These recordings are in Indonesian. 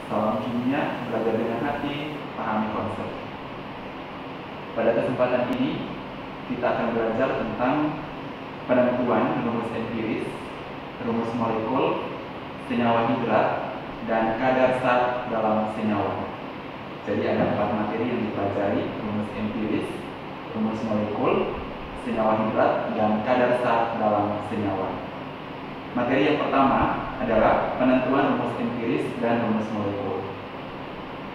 Salam kimia, belajar dengan hati, pahami konsep. Pada kesempatan ini, kita akan belajar tentang penentuan rumus empiris, rumus molekul, senyawa hidrat, dan kadar zat dalam senyawa. Jadi ada 4 materi yang dipelajari: rumus empiris, rumus molekul, senyawa hidrat, dan kadar zat dalam senyawa. Materi yang pertama adalah penentuan rumus empiris dan rumus molekul.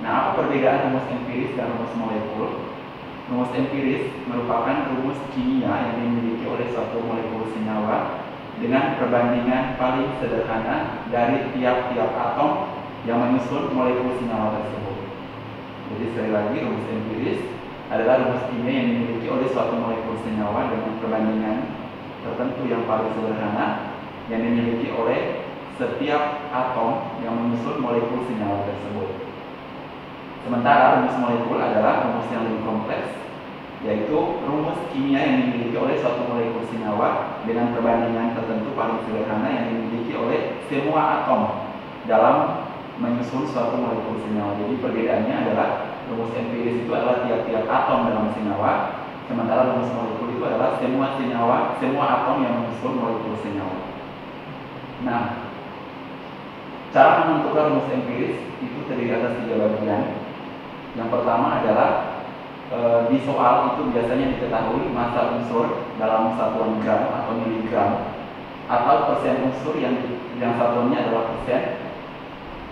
Nah, apa perbedaan rumus empiris dan rumus molekul? Rumus empiris merupakan rumus kimia yang dimiliki oleh suatu molekul senyawa dengan perbandingan paling sederhana dari tiap-tiap atom yang menyusun molekul senyawa tersebut. Jadi sekali lagi, rumus empiris adalah rumus kimia yang dimiliki oleh suatu molekul senyawa dengan perbandingan tertentu yang paling sederhana yang dimiliki oleh setiap atom yang menyusun molekul senyawa tersebut. Sementara rumus molekul adalah rumus yang lebih kompleks, yaitu rumus kimia yang dimiliki oleh suatu molekul senyawa dengan perbandingan tertentu paling sederhana yang dimiliki oleh semua atom dalam menyusun suatu molekul senyawa. Jadi perbedaannya adalah rumus empiris itu adalah tiap-tiap atom dalam senyawa, sementara rumus molekul itu adalah semua senyawa, semua atom yang menyusun molekul senyawa. Nah, cara menentukan rumus empiris itu terdiri atas 3 bagian. Yang pertama adalah di soal itu biasanya diketahui massa unsur dalam satuan gram atau miligram, atau persen unsur yang satuannya adalah persen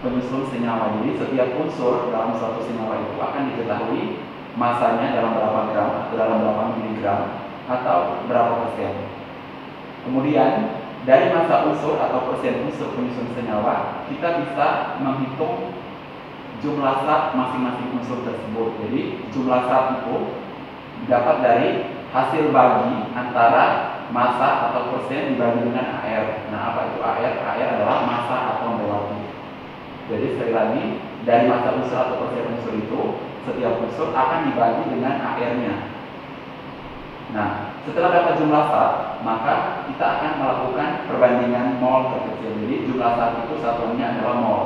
penyusun senyawa. Jadi setiap unsur dalam suatu senyawa itu akan diketahui massanya dalam berapa gram atau dalam berapa miligram atau berapa persen. Kemudian dari massa unsur atau persen unsur penyusun senyawa, kita bisa menghitung jumlah zat masing-masing unsur tersebut. Jadi jumlah zat itu didapat dari hasil bagi antara massa atau persen dibagi dengan AR. Nah, apa itu AR? AR adalah massa atom relatif. Jadi sekali lagi, dari massa unsur atau persen unsur itu, setiap unsur akan dibagi dengan AR-nya. Nah, setelah dapat jumlah zat, maka kita akan melakukan perbandingan mol terkecil. Jadi jumlah zat itu satuannya adalah mol.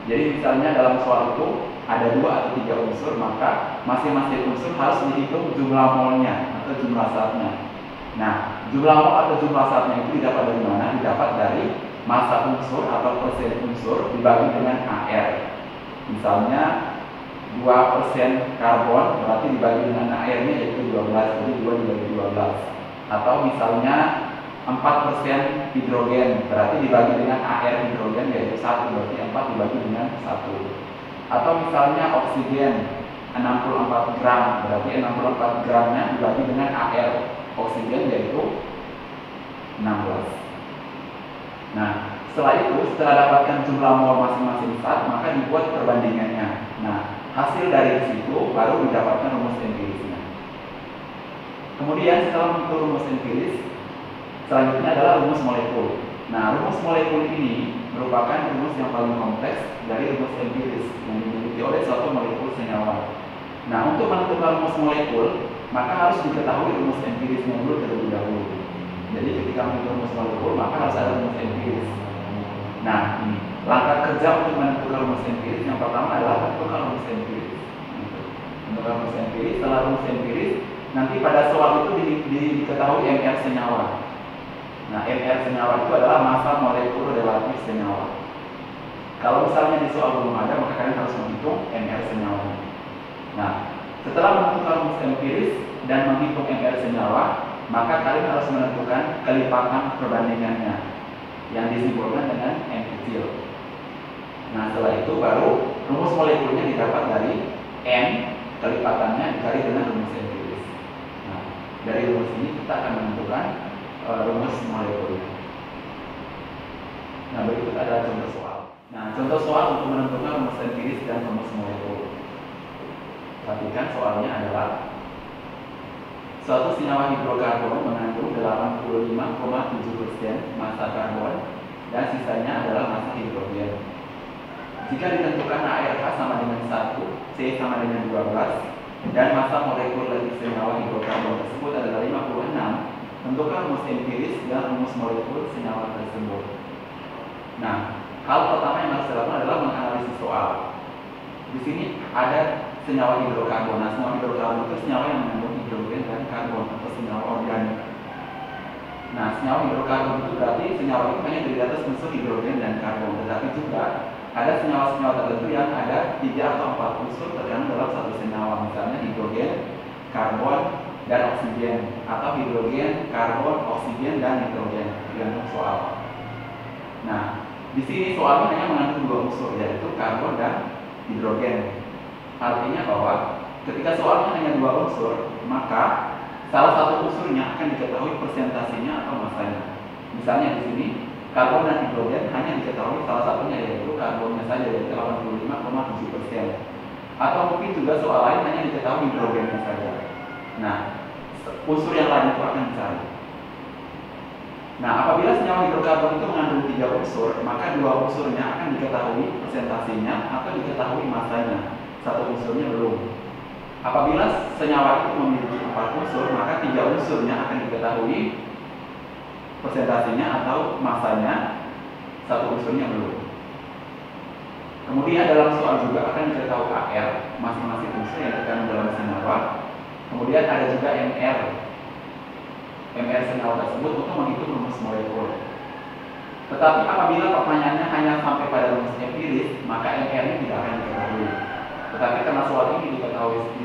Jadi misalnya dalam soal itu ada 2 atau 3 unsur, maka masing-masing unsur harus dihitung jumlah molnya atau jumlah zatnya. Nah, jumlah mol atau jumlah zatnya itu didapat dari mana? Didapat dari massa unsur atau persen unsur dibagi dengan AR. Misalnya 2% karbon berarti dibagi dengan AR-nya yaitu 12, jadi 2 dibagi 12. Atau misalnya 4% hidrogen berarti dibagi dengan AR hidrogen yaitu 1, berarti 4 dibagi dengan 1. Atau misalnya oksigen 64 gram berarti 64 gramnya dibagi dengan AR oksigen yaitu 16. Nah, setelah itu, setelah dapatkan jumlah mol masing-masing zat, maka dibuat perbandingannya. Nah, hasil dari situ baru didapatkan rumus empirisnya. Kemudian setelah menghitung rumus empiris, selanjutnya adalah rumus molekul. Nah, rumus molekul ini merupakan rumus yang paling kompleks dari rumus empiris yang dimiliki oleh suatu molekul senyawa. Nah, untuk menentukan rumus molekul, maka harus diketahui rumus empirisnya dulu terlebih dahulu. Jadi ketika menghitung rumus molekul, maka harus ada rumus empiris. Nah, ini langkah kerja untuk menentukan rumus empiris yang pertama adalah menentukan rumus empiris. Menentukan rumus empiris, setelah rumus empiris, nanti pada soal itu diketahui MR senyawa. Nah, MR senyawa itu adalah massa molekul relatif senyawa. Kalau misalnya di soal belum ada, maka kalian harus menghitung MR senyawa. Nah, setelah menentukan rumus empiris dan menghitung MR senyawa, maka kalian harus menentukan kelipatan perbandingannya yang disimbolkan dengan M kecil. Nah, setelah itu baru rumus molekulnya didapat dari N kelipatannya dikali dengan rumus empiris. Nah, dari rumus ini kita akan menentukan rumus molekulnya. Nah, berikut ada contoh soal. Nah, contoh soal untuk menentukan rumus empiris dan rumus molekul. Perhatikan soalnya adalah suatu senyawa hidrokarbon mengandung 85,7% massa karbon dan sisanya adalah massa hidrogen. Jika ditentukan ARH sama dengan 1, C sama dengan 12, dan massa molekul dari senyawa hidrokarbon tersebut adalah 56, tentukan rumus empiris dan rumus molekul senyawa tersebut. Nah, hal pertama yang harus dilakukan adalah menganalisis soal. Di sini ada senyawa hidrokarbon. Nah, senyawa hidrokarbon itu senyawa yang mengandung hidrogen dan karbon atau senyawa organik. Nah, senyawa hidrokarbon itu berarti senyawa itu hanya terdiri atas unsur hidrogen dan karbon, tetapi juga ada senyawa-senyawa tertentu yang ada 3 atau 4 unsur terkandung dalam satu senyawa, misalnya hidrogen, karbon, dan oksigen, atau hidrogen, karbon, oksigen, dan nitrogen, tergantung soal. Nah, di sini soalnya hanya mengandung 2 unsur, yaitu karbon dan hidrogen. Artinya bahwa ketika soalnya hanya 2 unsur, maka salah satu unsurnya akan diketahui persentasinya atau masanya. Misalnya di sini karbon dan hidrogen hanya diketahui salah satunya, yaitu karbonnya saja, yaitu 85,7%. Atau mungkin juga soal lain hanya diketahui hidrogennya saja. Nah, unsur yang lain itu akan dicari. Nah, apabila senyawa hidrokarbon itu mengandung 3 unsur, maka 2 unsurnya akan diketahui persentasinya atau diketahui masanya. 1 unsurnya belum. Apabila senyawa itu memiliki 4 unsur, maka 3 unsurnya akan diketahui persentasinya atau masanya, 1 unsurnya belum. Kemudian dalam soal juga akan diketahui AR, masing-masing unsur yang terkandung dalam senyawa. Kemudian ada juga MR senyawa tersebut untuk menghitung rumus molekul. Tetapi apabila pertanyaannya hanya sampai pada rumus empiris, maka MR-nya tidak akan diketahui. Tetapi karena soal ini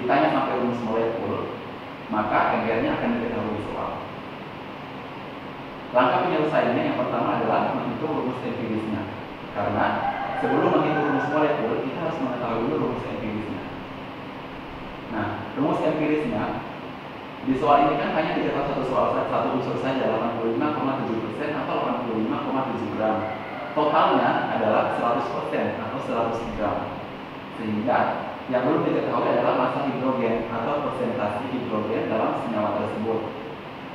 ditanya sampai rumus molekul, maka MR-nya akan diketahui soal. Langkah penyelesaiannya yang pertama adalah menghitung rumus empirisnya. Karena sebelum menghitung rumus molekul, kita harus mengetahui dulu rumus empirisnya. Nah, rumus empirisnya di soal ini kan hanya diketahui satu unsur saja, 85,7% atau 85,7 gram. Totalnya adalah 100% atau 100 gram. Sehingga yang belum diketahui adalah massa hidrogen atau persentase hidrogen dalam senyawa tersebut.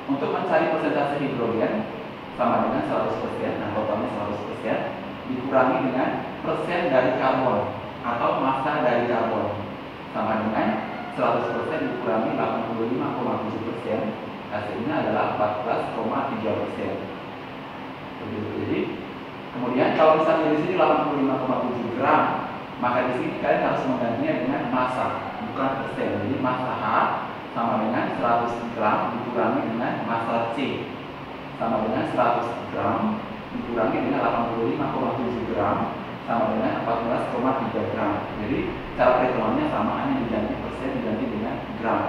Untuk mencari persentase hidrogen sama dengan 100%, nah totalnya 100%, dikurangi dengan persen dari karbon atau massa dari karbon, sama dengan 100% dikurangi 85,7%, hasilnya adalah 14,3%. Jadi, kemudian kalau misalnya di sini 85,7 gram, maka di sini kalian harus menggantinya dengan massa, bukan persen. Jadi massa H sama dengan 100 gram dikurangi dengan massa C, sama dengan 100 gram dikurangi dengan 85,7 gram, sama dengan 14,3 gram. Jadi cara perhitungannya sama, hanya diganti persen diganti dengan gram.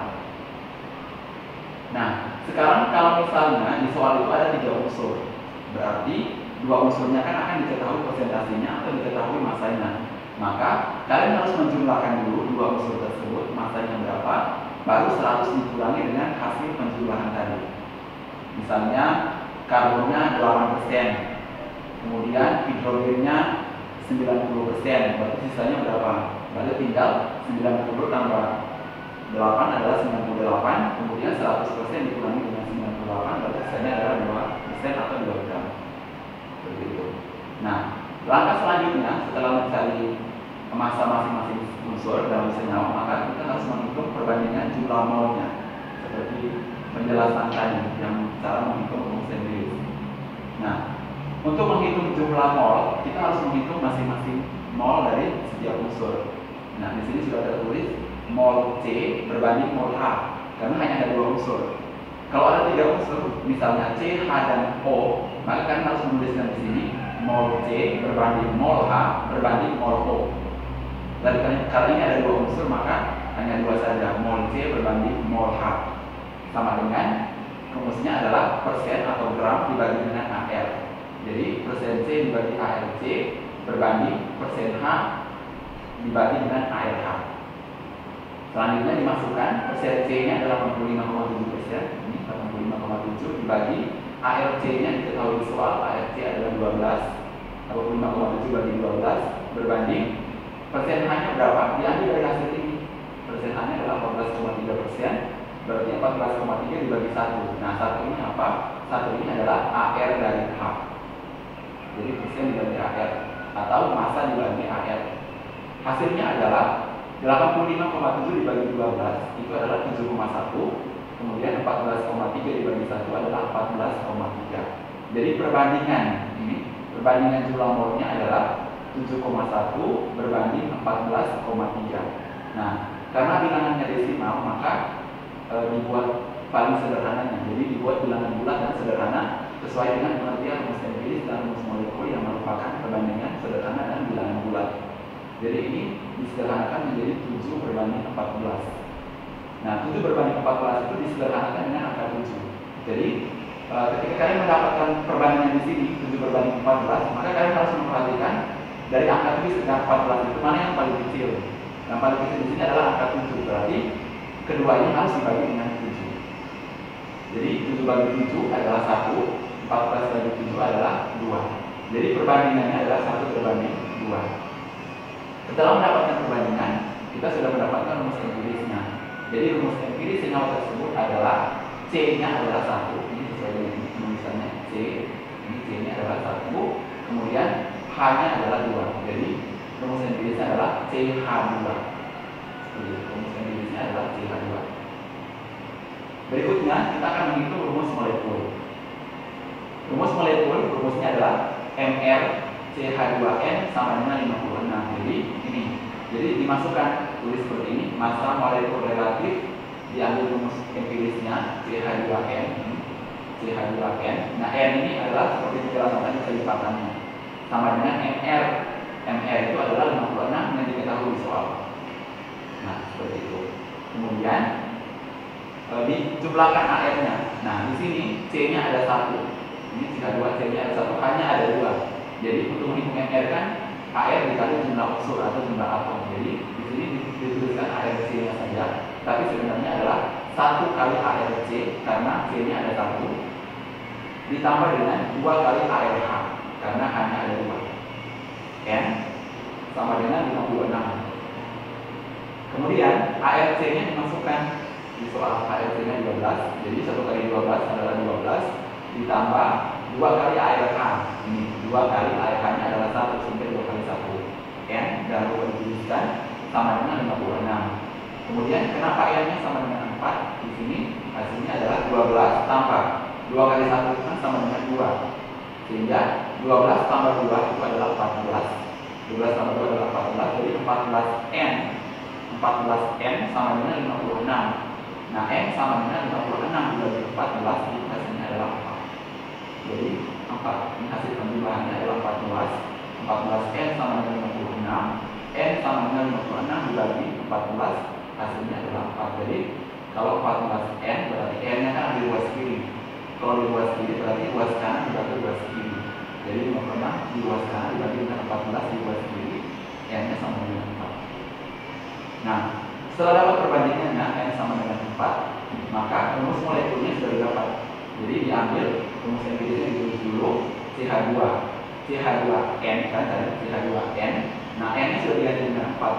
Nah, sekarang kalau misalnya di soal itu ada 3 unsur, berarti 2 unsurnya kan akan diketahui persentasenya atau diketahui masanya. Maka kalian harus menjumlahkan dulu 2 unsur tersebut, masanya berapa, baru 100 dikurangi dengan hasil penjumlahan tadi. Misalnya karbonnya 8%, kemudian hidrogennya 90%, berarti sisanya berapa? Berarti tinggal 90 tambah 8 adalah 98, kemudian 100% dikurangi dengan 98, berarti sisanya adalah 2% atau 2 gram. Seperti itu. Nah, langkah selanjutnya setelah mencari massa masing-masing unsur dalam senyawa, maka kita harus menghitung perbandingan jumlah molnya, seperti penjelasan tadi yang cara menghitung rumus empiris. Nah, untuk menghitung jumlah mol, kita harus menghitung masing-masing mol dari setiap unsur. Nah, di sini sudah tertulis mol C berbanding mol H, karena hanya ada 2 unsur. Kalau ada 3 unsur, misalnya C, H, dan O, maka kalian harus menuliskan di sini mol C berbanding mol H berbanding mol O. Dan karena ini ada 2 unsur, maka hanya 2 saja, mol C berbanding mol H, sama dengan rumusnya adalah persen atau gram dibagi dengan AR. Jadi persen C dibagi ARC berbanding persen H dibagi dengan ARH. Selanjutnya dimasukkan persen C-nya adalah 85,7%, ini 85,7 dibagi ARC-nya diketahui soal, ARC adalah 12, 85,7 bagi 12 berbanding persen H-nya berapa? Diambil dari hasil ini. Persen H-nya adalah 14,3%, berarti 14,3 dibagi 1. Nah, 1 ini apa? 1 ini adalah AR dari H. Jadi persen dibagi AR atau massa dibagi AR. Hasilnya adalah 85,7 dibagi 12 itu adalah 7,1. Kemudian 14,3 dibagi 1 adalah 14,3. Jadi perbandingan jumlah molnya adalah 7,1 berbanding 14,3. Nah, karena bilangannya desimal, maka dibuat paling sederhananya. Jadi dibuat bilangan bulat dan sederhana sesuai dengan pengertian rumus empiris dan rumus molekul yang merupakan perbandingan sederhana dan bilangan bulat. Jadi ini disederhanakan menjadi 7 berbanding 14. Nah, 7 berbanding 14 itu disederhanakan dengan angka 7. Jadi ketika kalian mendapatkan perbandingan di sini 7 berbanding 14, maka kalian harus memperhatikan dari angka 7 dengan 14 itu mana yang paling kecil. Yang paling kecil di sini adalah angka 7. Berarti kedua ini harus dibagi dengan 7. Jadi 7 bagi 7 adalah 1, 14 bagi 7 adalah 2. Jadi perbandingannya adalah 1 berbanding 2. Setelah mendapatkan perbandingan, kita sudah mendapatkan rumus empirisnya. Jadi rumus empiris senyawa tersebut adalah C-nya adalah 1. Ini sesuai dengan penulisannya C. Ini C-nya adalah 1. Kemudian H-nya adalah 2. Jadi rumus empirisnya adalah CH2. Jadi rumus empirisnya adalah CH2. Berikutnya kita akan menghitung rumus molekul. Rumus molekul rumusnya adalah Mr CH2n sama dengan 56. Jadi ini. Jadi dimasukkan tulis seperti ini, massa molekul relatif diambil rumus empirisnya CH2n. CH2n. Nah, n ini adalah seperti penjelasan tadi kelipatannya. Sama dengan Mr. Mr itu adalah 56 yang diketahui di soal. Nah, seperti itu. Kemudian dijumlahkan AR-nya. Nah, di sini C-nya ada 1. Ini CH2 C-nya ada 1, H-nya ada 2. Jadi untuk menghitung MR kan AR dikali jumlah unsur atau jumlah atom. Jadi di sini dituliskan ARC-nya saja, tapi sebenarnya adalah 1 kali ARC karena C-nya ada 1 ditambah dengan 2 kali ARH karena H-nya ada 2. N sama dengan 56. Kemudian ARC-nya dimasukkan di soal. ARC-nya 12. Jadi 1 kali 12 adalah 12 ditambah 2 kali ARH. Ini 2 kali ARH-nya adalah 1 sehingga 2 kali 1. N dan lupa dituliskan sama dengan 56. Kemudian kenapa N-nya sama dengan 4? Di sini hasilnya adalah 12 tambah 2 kali 1 kan sama dengan 2. Sehingga 12 tambah 2 itu adalah 14. 12 tambah 2 adalah 14. Jadi 14N. 14N sama dengan 56. Nah, N sama dengan 56 dibagi 14 itu hasilnya adalah 4. Jadi 4. Ini hasil penjumlahannya adalah 14. 14N sama dengan 56. N sama dengan 56 dibagi 14 hasilnya adalah 4. Jadi kalau 14N berarti N-nya kan di ruas kiri. Kalau di ruas kiri berarti ruas kanan dibagi ruas kiri. Jadi 56 di ruas kanan dibagi dengan 14 di ruas kiri. N-nya sama dengan 4. Nah, setelah dapat perbandingannya N sama dengan 4, maka rumus molekulnya sudah didapat. Jadi diambil rumus empirisnya ditulis dulu CH2. CH2N kan tadi CH2N. Nah, N-nya sudah diganti dengan 4.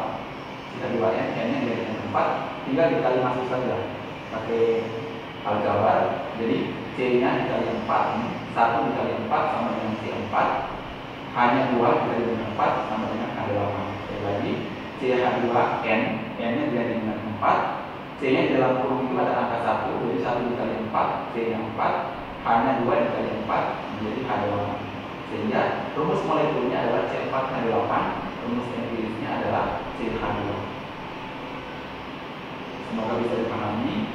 CH2N, N-nya diganti dengan 4. Tinggal dikali masuk saja pakai aljabar. Jadi C-nya dikali 4. 1 dikali 4 sama dengan C4. H-nya 2 dikali dengan 4 sama dengan H8. Sekali lagi CH2N, N-nya diganti dengan 4. C-nya di dalam kurung itu ada angka 1. Jadi 1 dikali 4, C-nya 4. H-nya 2 dikali 4 menjadi H8. Sehingga rumus molekulnya adalah C4H8, rumus empirisnya adalah CH2. Semoga bisa dipahami.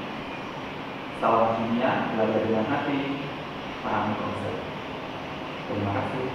Salam kimia, belajar dengan hati, pahami konsep. Terima kasih.